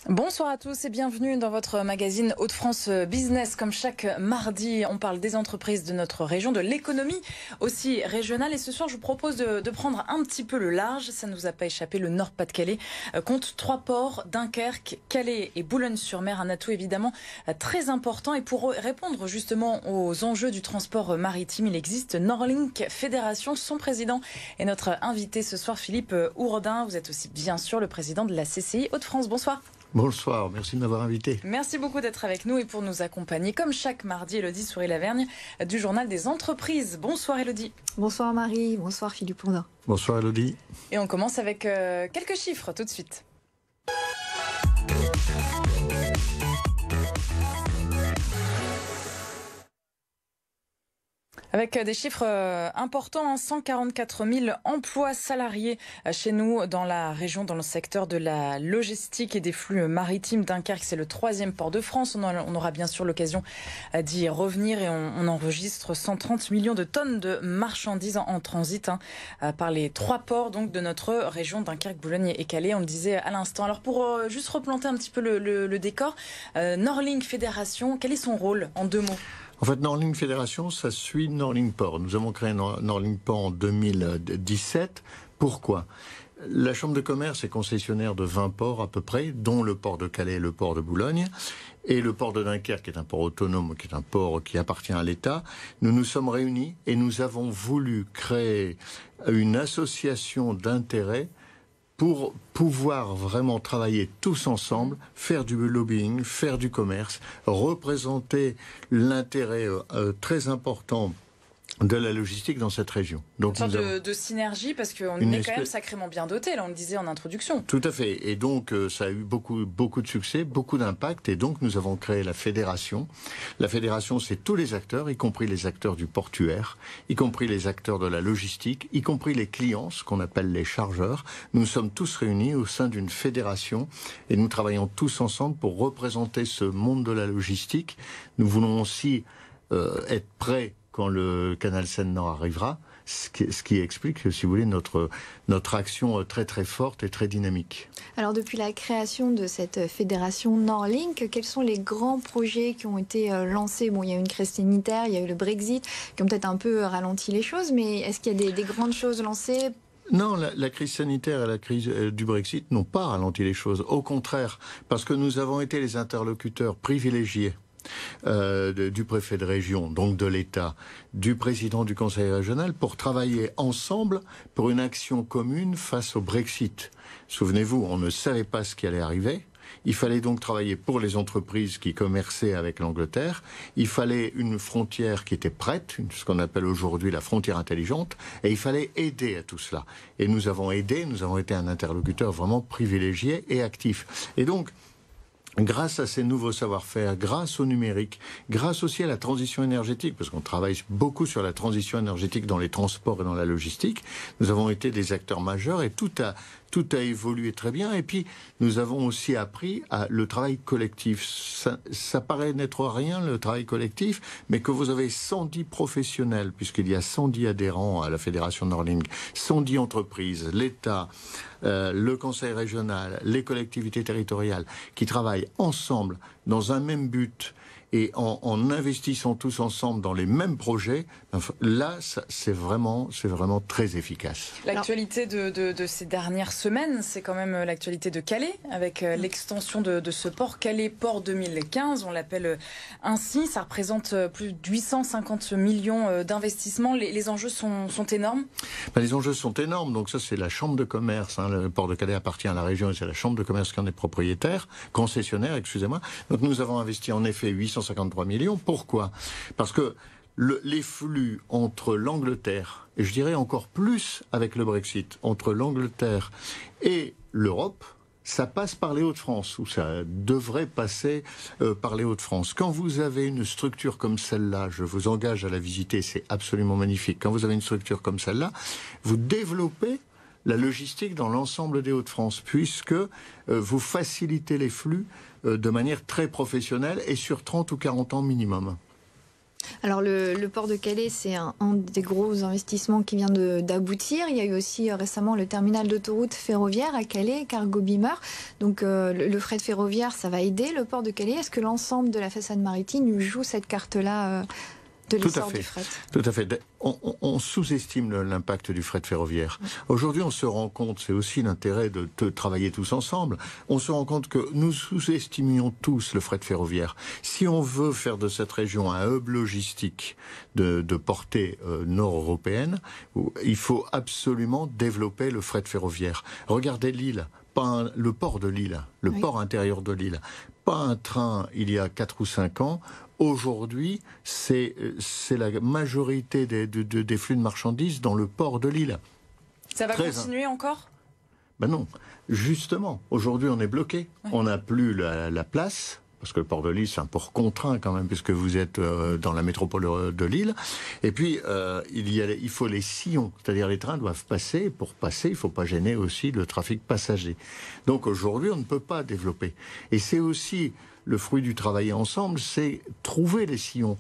Bonsoir à tous et bienvenue dans votre magazine Hauts-de-France Business. Comme chaque mardi, on parle des entreprises de notre région, de l'économie aussi régionale. Et ce soir, je vous propose de prendre un petit peu le large. Ça ne nous a pas échappé, le Nord-Pas-de-Calais compte 3 ports, Dunkerque, Calais et Boulogne-sur-Mer. Un atout évidemment très important. Et pour répondre justement aux enjeux du transport maritime, il existe Nordlink Fédération. Son président est notre invité ce soir, Philippe Hourdin. Vous êtes aussi bien sûr le président de la CCI Hauts-de-France. Bonsoir. Bonsoir, merci de m'avoir invité. Merci beaucoup d'être avec nous et pour nous accompagner, comme chaque mardi, Élodie Souris-Lavergne du Journal des Entreprises. Bonsoir Élodie. Bonsoir Marie, bonsoir Philippe Hourdin. Bonsoir Élodie. Et on commence avec quelques chiffres tout de suite. Avec des chiffres importants, 144 000 emplois salariés chez nous dans la région, dans le secteur de la logistique et des flux maritimes. Dunkerque, c'est le 3e port de France. On aura bien sûr l'occasion d'y revenir et on enregistre 130 millions de tonnes de marchandises en transit par les 3 ports donc, de notre région, Dunkerque, Boulogne et Calais. On le disait à l'instant. Alors pour juste replanter un petit peu le décor, Nordlink Fédération, quel est son rôle en 2 mots ? En fait, Nordlink Fédération, ça suit Nordlink Port. Nous avons créé Nordlink Port en 2017. Pourquoi ? La Chambre de commerce est concessionnaire de 20 ports à peu près, dont le port de Calais et le port de Boulogne. Et le port de Dunkerque, qui est un port autonome, qui est un port qui appartient à l'État. Nous nous sommes réunis et nous avons voulu créer une association d'intérêts pour pouvoir vraiment travailler tous ensemble, faire du lobbying, faire du commerce, représenter l'intérêt très important de la logistique dans cette région. Donc une sorte de synergie, parce qu'on est quand même sacrément bien doté, là on le disait en introduction. Tout à fait, et donc ça a eu beaucoup de succès, beaucoup d'impact, et donc nous avons créé la fédération. La fédération, c'est tous les acteurs, y compris les acteurs du portuaire, y compris les acteurs de la logistique, y compris les clients, ce qu'on appelle les chargeurs. Nous sommes tous réunis au sein d'une fédération, et nous travaillons tous ensemble pour représenter ce monde de la logistique. Nous voulons aussi être prêts quand le canal Seine-Nord arrivera, ce qui explique, si vous voulez, notre action très très forte et très dynamique. Alors depuis la création de cette fédération Nordlink, quels sont les grands projets qui ont été lancés ? Bon, il y a eu une crise sanitaire, il y a eu le Brexit, qui ont peut-être un peu ralenti les choses, mais est-ce qu'il y a des grandes choses lancées ? Non, la crise sanitaire et la crise du Brexit n'ont pas ralenti les choses. Au contraire, parce que nous avons été les interlocuteurs privilégiés du préfet de région, donc de l'État, du président du conseil régional, pour travailler ensemble pour une action commune face au Brexit. Souvenez-vous, on ne savait pas ce qui allait arriver. Il fallait donc travailler pour les entreprises qui commerçaient avec l'Angleterre. Il fallait une frontière qui était prête, ce qu'on appelle aujourd'hui la frontière intelligente, et il fallait aider à tout cela. Et nous avons aidé, nous avons été un interlocuteur vraiment privilégié et actif. Et donc, grâce à ces nouveaux savoir-faire, grâce au numérique, grâce aussi à la transition énergétique, parce qu'on travaille beaucoup sur la transition énergétique dans les transports et dans la logistique, nous avons été des acteurs majeurs et tout a évolué très bien. Et puis, nous avons aussi appris le travail collectif. Ça paraît n'être rien, le travail collectif, mais que vous avez 110 professionnels, puisqu'il y a 110 adhérents à la Fédération Nordlink, 110 entreprises, l'État, le conseil régional, les collectivités territoriales, qui travaillent ensemble dans un même but et en investissant tous ensemble dans les mêmes projets, là, c'est vraiment très efficace. L'actualité de ces dernières semaines, c'est quand même l'actualité de Calais, avec l'extension de ce port, Calais Port 2015, on l'appelle ainsi. Ça représente plus de 850 millions d'investissements. Les enjeux sont énormes. Les enjeux sont énormes, donc ça c'est la Chambre de commerce. Le port de Calais appartient à la région et c'est la Chambre de commerce qui en est propriétaire, concessionnaire, excusez-moi. Donc nous avons investi en effet 853 millions. Pourquoi ? Parce que les flux entre l'Angleterre, et je dirais encore plus avec le Brexit, entre l'Angleterre et l'Europe, ça passe par les Hauts-de-France, ou ça devrait passer par les Hauts-de-France. Quand vous avez une structure comme celle-là, je vous engage à la visiter, c'est absolument magnifique. Quand vous avez une structure comme celle-là, vous développez la logistique dans l'ensemble des Hauts-de-France, puisque vous facilitez les flux de manière très professionnelle et sur 30 ou 40 ans minimum. Alors le port de Calais, c'est un des gros investissements qui vient d'aboutir. Il y a eu aussi récemment le terminal d'autoroute ferroviaire à Calais, Cargo Beamer. Donc le fret ferroviaire, ça va aider le port de Calais. Est-ce que l'ensemble de la façade maritime joue cette carte-là de l'essor du fret? Tout à fait. On sous-estime l'impact du fret ferroviaire. Aujourd'hui, on se rend compte, c'est aussi l'intérêt de travailler tous ensemble, on se rend compte que nous sous-estimions tous le fret ferroviaire. Si on veut faire de cette région un hub logistique de portée nord-européenne, il faut absolument développer le fret ferroviaire. Regardez Lille. Le port de Lille, le port intérieur de Lille. Pas un train il y a 4 ou 5 ans. Aujourd'hui, c'est la majorité des flux de marchandises dans le port de Lille. Ça va continuer encore ? Ben non. Justement, aujourd'hui, on est bloqué. Ouais. On n'a plus la place. Parce que le port de Lille, c'est un port contraint quand même, puisque vous êtes dans la métropole de Lille. Et puis, il faut les sillons, c'est-à-dire les trains doivent passer. Pour passer, il ne faut pas gêner aussi le trafic passager. Donc aujourd'hui, on ne peut pas développer. Et c'est aussi le fruit du travail ensemble, c'est trouver les sillons.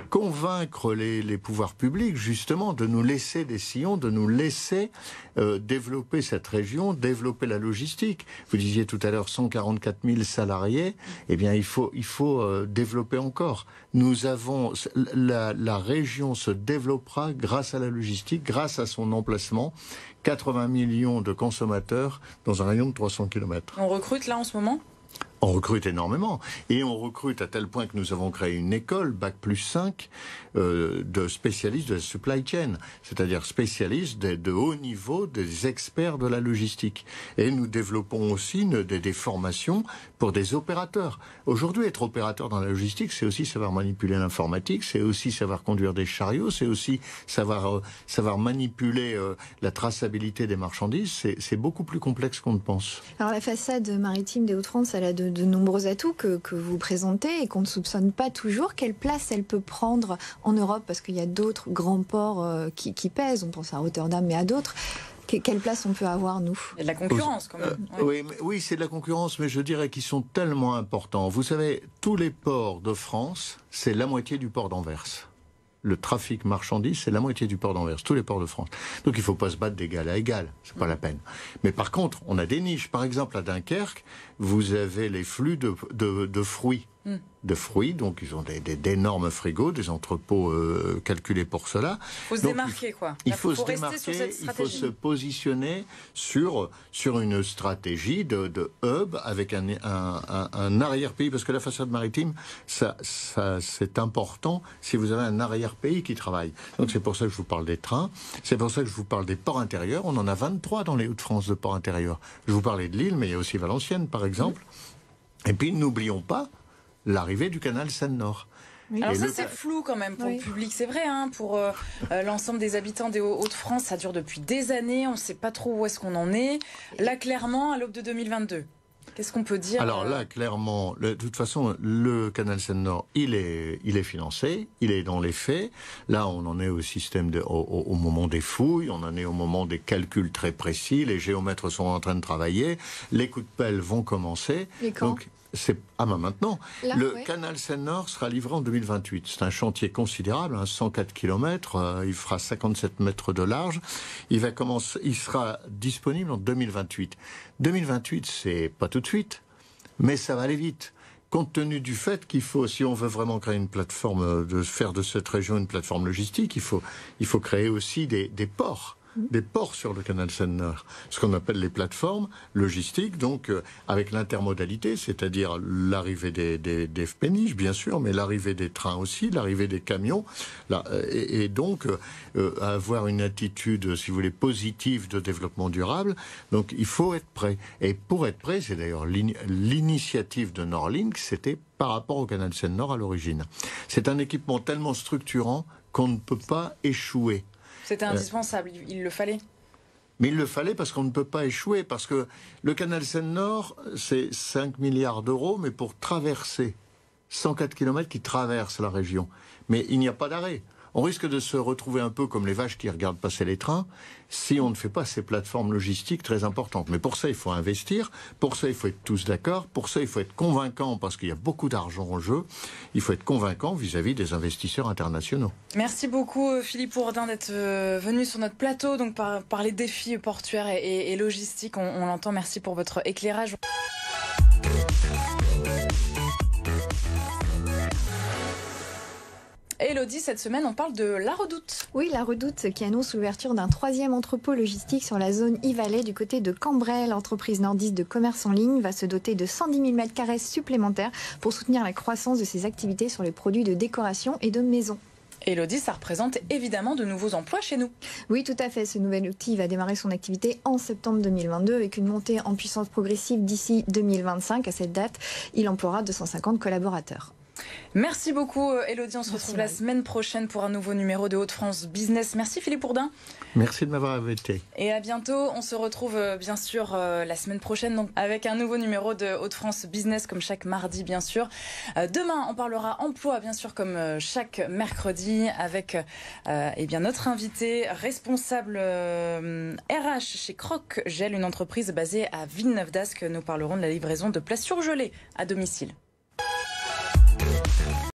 Convaincre les pouvoirs publics justement de nous laisser des sillons, de nous laisser développer cette région, développer la logistique. Vous disiez tout à l'heure 144 000 salariés, eh bien il faut développer encore. Nous avons la région se développera grâce à la logistique, grâce à son emplacement. 80 millions de consommateurs dans un rayon de 300 km. On recrute là en ce moment ? On recrute énormément. Et on recrute à tel point que nous avons créé une école, Bac+5, de spécialistes de la supply chain. C'est-à-dire spécialistes de haut niveau, des experts de la logistique. Et nous développons aussi des formations pour des opérateurs. Aujourd'hui, être opérateur dans la logistique, c'est aussi savoir manipuler l'informatique, c'est aussi savoir conduire des chariots, c'est aussi savoir manipuler la traçabilité des marchandises. C'est beaucoup plus complexe qu'on ne pense. Alors la façade maritime des Hauts-de-France, elle a de nombreux atouts que vous présentez et qu'on ne soupçonne pas toujours. Quelle place elle peut prendre en Europe? Parce qu'il y a d'autres grands ports qui pèsent. On pense à Rotterdam, mais à d'autres. Quelle place on peut avoir, nous? Il y a de la concurrence, quand même. Oui, c'est de la concurrence, mais je dirais qu'ils sont tellement importants. Vous savez, tous les ports de France, c'est la moitié du port d'Anvers. Le trafic marchandise, c'est la moitié du port d'Anvers, tous les ports de France. Donc il ne faut pas se battre d'égal à égal, c'est pas la peine. Mais par contre, on a des niches. Par exemple, à Dunkerque, vous avez les flux de fruits. De fruits, donc ils ont d'énormes frigos, des entrepôts calculés pour cela. Il faut se démarquer, quoi. Il faut se démarquer, il faut se positionner sur une stratégie de hub avec un arrière-pays, parce que la façade maritime, ça c'est important si vous avez un arrière-pays qui travaille. Donc c'est pour ça que je vous parle des trains, c'est pour ça que je vous parle des ports intérieurs. On en a 23 dans les Hauts-de-France de ports intérieurs. Je vous parlais de Lille, mais il y a aussi Valenciennes, par exemple. Et puis n'oublions pas l'arrivée du canal Seine-Nord. Oui. Alors ça, c'est flou quand même pour le public, c'est vrai, hein, pour l'ensemble des habitants des Hauts-de-France, ça dure depuis des années, on ne sait pas trop où est-ce qu'on en est. Là, clairement, à l'aube de 2022, qu'est-ce qu'on peut dire? Alors là, clairement, de toute façon, le canal Seine-Nord, il est financé, il est dans les faits. Là, on en est au système au moment des fouilles, on en est au moment des calculs très précis, les géomètres sont en train de travailler, les coups de pelle vont commencer. Et quand? Donc, maintenant. Là, le canal Seine-Nord sera livré en 2028. C'est un chantier considérable, 104 km, il fera 57 mètres de large. Il sera disponible en 2028. 2028, c'est pas tout de suite, mais ça va aller vite. Compte tenu du fait qu'il faut, si on veut vraiment créer une plateforme, faire de cette région une plateforme logistique, il faut créer aussi des ports. Des ports sur le canal Seine-Nord, ce qu'on appelle les plateformes logistiques, donc avec l'intermodalité, c'est-à-dire l'arrivée des péniches, bien sûr, mais l'arrivée des trains aussi, l'arrivée des camions, et donc avoir une attitude, si vous voulez, positive de développement durable. Donc il faut être prêt. Et pour être prêt, c'est d'ailleurs l'initiative de Nordlink, c'était par rapport au canal Seine-Nord à l'origine. C'est un équipement tellement structurant qu'on ne peut pas échouer. C'était indispensable, il le fallait. Mais il le fallait parce qu'on ne peut pas échouer, parce que le canal Seine-Nord, c'est 5 milliards d'euros, mais pour traverser 104 km qui traversent la région. Mais il n'y a pas d'arrêt. On risque de se retrouver un peu comme les vaches qui regardent passer les trains si on ne fait pas ces plateformes logistiques très importantes. Mais pour ça, il faut investir, pour ça, il faut être tous d'accord, pour ça, il faut être convaincant parce qu'il y a beaucoup d'argent en jeu. Il faut être convaincant vis-à-vis des investisseurs internationaux. Merci beaucoup Philippe Hourdin d'être venu sur notre plateau, donc par les défis portuaires et logistiques. On l'entend, merci pour votre éclairage. Élodie, cette semaine, on parle de La Redoute. Oui, La Redoute qui annonce l'ouverture d'un 3e entrepôt logistique sur la zone e-Valley du côté de Cambrai. L'entreprise nordiste de commerce en ligne va se doter de 110 000 m² supplémentaires pour soutenir la croissance de ses activités sur les produits de décoration et de maison. Élodie, ça représente évidemment de nouveaux emplois chez nous. Oui, tout à fait. Ce nouvel outil va démarrer son activité en septembre 2022 avec une montée en puissance progressive d'ici 2025. À cette date, il emploiera 250 collaborateurs. Merci beaucoup Élodie, on se retrouve la semaine prochaine pour un nouveau numéro de Hauts-de-France Business. Merci Philippe Hourdin. Merci de m'avoir invité. Et à bientôt, on se retrouve bien sûr la semaine prochaine donc, avec un nouveau numéro de Hauts-de-France Business comme chaque mardi bien sûr. Demain on parlera emploi bien sûr comme chaque mercredi avec notre invité responsable RH chez Croc Gel, une entreprise basée à Villeneuve-d'Ascq. Nous parlerons de la livraison de plats surgelés à domicile.